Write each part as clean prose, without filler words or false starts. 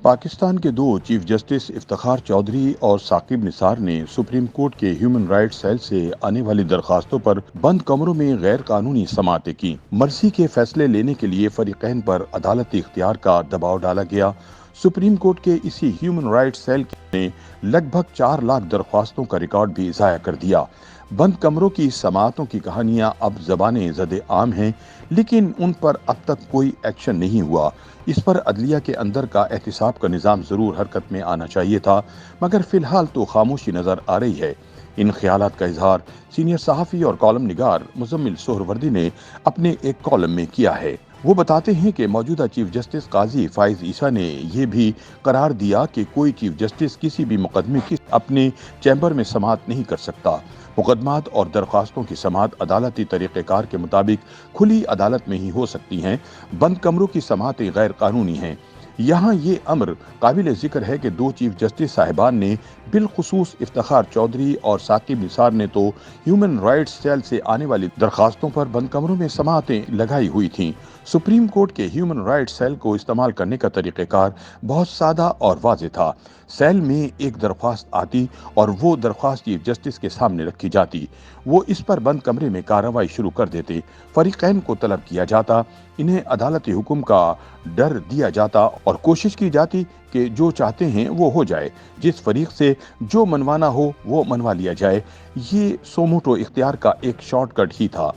पाकिस्तान के दो chief justice Iftikhar Chaudhary और साकिब निसार ने सुप्रीम कोर्ट के ह्यूमन राइट्स सेल से आने वाली दरखास्तों पर बंद कमरों में गैर कानूनी समाअतें की। मर्जी के फैसले लेने के लिए फरीकैन पर अदालती इख्तियार का दबाव डाला गया। सुप्रीम कोर्ट के इसी ह्यूमन राइट्स सेल ने लगभग 4 लाख दरख्वास्तों का रिकॉर्ड भी ज़ाया कर दिया। बंद कमरों की समाअतों की कहानियां अब ज़बाने ज़दे आम हैं, लेकिन उन पर अब तक कोई एक्शन नहीं हुआ। इस पर अदलिया के अंदर का एहतिसाब का निज़ाम ज़रूर हरकत में आना चाहिए था, मगर फ़िलहाल तो खामोशी नज़र आ रही है। इन ख्यालात का इजहार सीनियर सहाफ़ी और कॉलम निगार मुज़म्मिल सोहरवर्दी ने अपने एक कॉलम में किया है। वो बताते हैं कि मौजूदा चीफ जस्टिस काजी फाइज ईसा ने यह भी करार दिया कि कोई चीफ जस्टिस किसी भी मुकदमे की अपने चैम्बर में समाअत नहीं कर सकता। मुकदमात और दरख्वास्तों की समाअत अदालती तरीक़ेकार के मुताबिक खुली अदालत में ही हो सकती हैं। बंद कमरों की समाअतें गैर कानूनी हैं। यहाँ ये अमर काबिल जिक्र है कि दो चीफ जस्टिस साहिबान ने बिलखुसूस इफ्तिखार चौधरी और साकिब निसार ने तो ह्यूमन राइट्स सेल से आने वाली दरखास्तों पर बंद कमरों में समाअतें लगाई हुई थीं। सुप्रीम कोर्ट के ह्यूमन राइट्स सेल को इस्तेमाल करने का तरीक़ेकार बहुत सादा और वाज़ेह था। सेल में एक दरख्वास्त आती और वो दरख्वास्त चीफ जस्टिस के सामने रखी जाती। वो इस पर बंद कमरे में कार्रवाई शुरू कर देते। फरीकैन को तलब किया जाता, इन्हें अदालती हुक्म का डर दिया जाता और कोशिश की जाती कि जो चाहते हैं वो हो जाए, जिस फरीक से जो मनवाना हो वो मनवा लिया जाए। ये सोमोटो इख्तियार का एक शॉर्टकट ही था।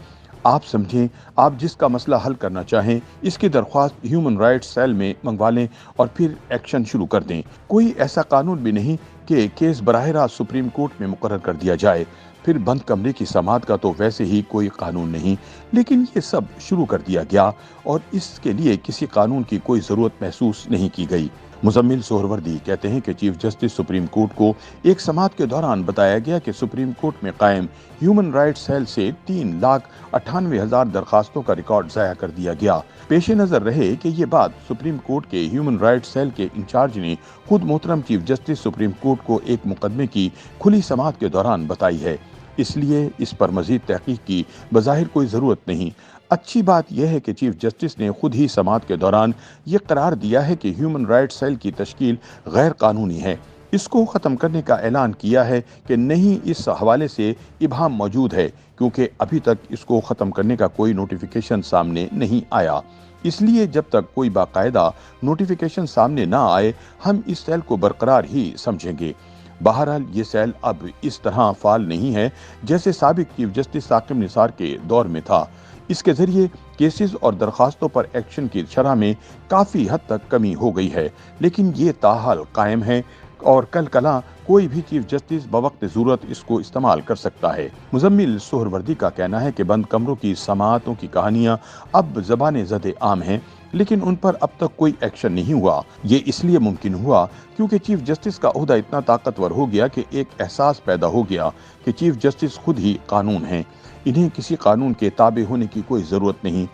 आप समझें, आप जिसका मसला हल करना चाहें, इसकी दरख्वास्त ह्यूमन राइट्स सेल में मंगवा लें और फिर एक्शन शुरू कर दें। कोई ऐसा कानून भी नहीं कि केस बराह रास्त सुप्रीम कोर्ट में मुकर्रर कर दिया जाए। फिर बंद कमरे की समाअत का तो वैसे ही कोई कानून नहीं, लेकिन ये सब शुरू कर दिया गया और इसके लिए किसी कानून की कोई ज़रूरत महसूस नहीं की गई। मुज़म्मिल सोहरवर्दी कहते हैं कि चीफ जस्टिस सुप्रीम कोर्ट को एक समाअत के दौरान बताया गया कि सुप्रीम कोर्ट में कायम ह्यूमन राइट्स सेल से 3,98,000 दरखास्तों का रिकॉर्ड ज़ाया कर दिया गया। पेश नज़र रहे कि ये बात सुप्रीम कोर्ट के ह्यूमन राइट्स सेल के इंचार्ज ने खुद मोहतरम चीफ जस्टिस सुप्रीम कोर्ट को एक मुकदमे की खुली समाअत के दौरान बताई है। इसलिए इस पर मज़ीद तहकीक की बज़ाहिर कोई ज़रूरत नहीं। अच्छी बात यह है कि चीफ जस्टिस ने खुद ही समाअत के दौरान ये करार दिया है कि ह्यूमन राइट्स सेल की तश्कील गैर कानूनी है। इसको ख़त्म करने का ऐलान किया है कि नहीं, इस हवाले से इबहाम मौजूद है क्योंकि अभी तक इसको ख़त्म करने का कोई नोटिफिकेशन सामने नहीं आया। इसलिए जब तक कोई बाकायदा नोटिफिकेशन सामने ना आए, हम इस सेल को बरकरार ही समझेंगे। बहरहाल ये सेल अब इस तरह फाल नहीं है जैसे साबिक चीफ जस्टिस साकिब निसार के दौर में था। इसके जरिए केसेस और दरखास्तों पर एक्शन की शरह में काफ़ी हद तक कमी हो गई है, लेकिन ये ताहाल कायम है और कल कला कोई भी चीफ जस्टिस बवक्त ज़रूरत इसको इस्तेमाल कर सकता है। मुज़म्मिल सोहरवर्दी का कहना है कि बंद कमरों की समाअतों की कहानियां अब ज़बाने ज़दे आम हैं, लेकिन उन पर अब तक कोई एक्शन नहीं हुआ। ये इसलिए मुमकिन हुआ क्योंकि चीफ जस्टिस का ओहदा इतना ताकतवर हो गया कि एक एहसास पैदा हो गया कि चीफ जस्टिस खुद ही कानून हैं। इन्हें किसी कानून के ताबे होने की कोई ज़रूरत नहीं।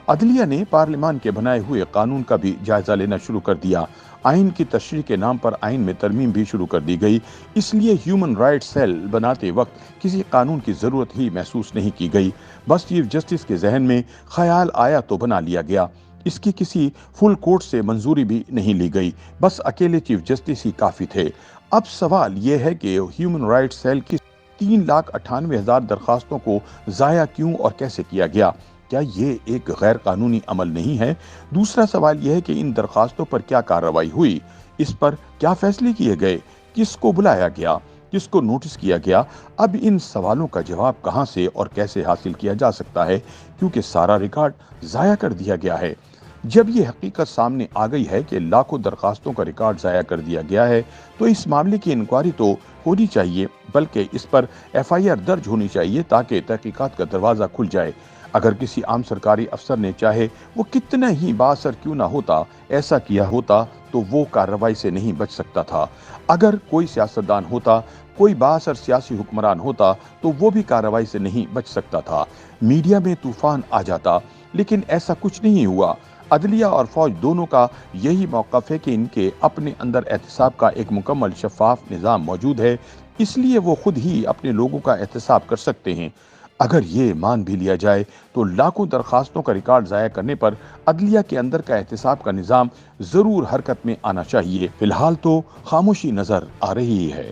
अदलिया ने पार्लियामान के बनाए हुए कानून का भी जायजा लेना शुरू कर दिया। आइन की तशरीह के नाम पर आइन में तरमीम भी शुरू कर दी गई। इसलिए ह्यूमन राइट्स सेल बनाते वक्त किसी कानून की ज़रूरत ही महसूस नहीं की गई। बस चीफ जस्टिस के जहन में ख्याल आया तो बना लिया गया। इसकी किसी फुल कोर्ट से मंजूरी भी नहीं ली गई। बस अकेले चीफ जस्टिस ही काफ़ी थे। अब सवाल यह है कि ह्यूमन राइट्स सेल की 3,98,000 दरखास्तों को ज़ाया क्यों और कैसे किया गया? क्या ये एक गैर कानूनी अमल नहीं है? दूसरा सवाल यह है कि इन दरखास्तों पर क्या कार्रवाई हुई, इस पर क्या फैसले किए गए, किसको बुलाया गया, किसको नोटिस किया गया? अब इन सवालों का जवाब कहां से और कैसे हासिल किया जा सकता है, क्योंकि सारा रिकॉर्ड ज़ाया कर दिया गया है। जब ये हकीकत सामने आ गई है कि लाखों दरखास्तों का रिकॉर्ड ज़ाया कर दिया गया है, तो इस मामले की इंक्वायरी तो होनी चाहिए, बल्कि इस पर FIR दर्ज होनी चाहिए ताकि तहकीकात का दरवाज़ा खुल जाए। अगर किसी आम सरकारी अफसर ने चाहे वो कितना ही बाअसर क्यों ना होता ऐसा किया होता तो वो कार्रवाई से नहीं बच सकता था। अगर कोई सियासतदान होता, कोई बाअसर सियासी हुक्मरान होता तो वो भी कार्रवाई से नहीं बच सकता था। मीडिया में तूफान आ जाता, लेकिन ऐसा कुछ नहीं हुआ। अदलिया और फौज दोनों का यही मौक़िफ़ है कि इनके अपने अंदर एहतिसाब का एक मुकम्मल शफाफ निज़ाम मौजूद है, इसलिए वो खुद ही अपने लोगों का एहतिसाब कर सकते हैं। اگر یہ مان بھی لیا جائے تو لاکھوں درخواستوں کا ریکارڈ ضائع کرنے پر عدلیہ کے اندر کا احتساب کا نظام ضرور حرکت میں آنا چاہیے۔ فی الحال تو خاموشی نظر آ رہی ہے۔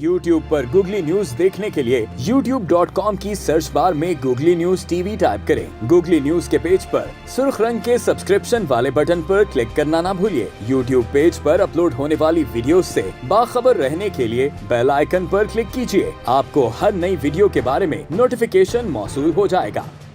YouTube پر گوگلی نیوز دیکھنے کے لیے youtube.com کی سرچ بار میں googly news T V type کریں۔ گوگلی نیوز کے پیج پر سرخ رنگ کے سبسکرپشن والے بٹن پر کلک کرنا نہ بھولیے۔ YouTube پیج پر اپلوڈ ہونے والی ویڈیوز سے باخبر رہنے کے لیے بیل آئیکن پر کلک کیجیے۔ آپ کو ہر نئی ویڈیو کے بارے میں نوٹیفیکیشن موصول ہو جائے گا۔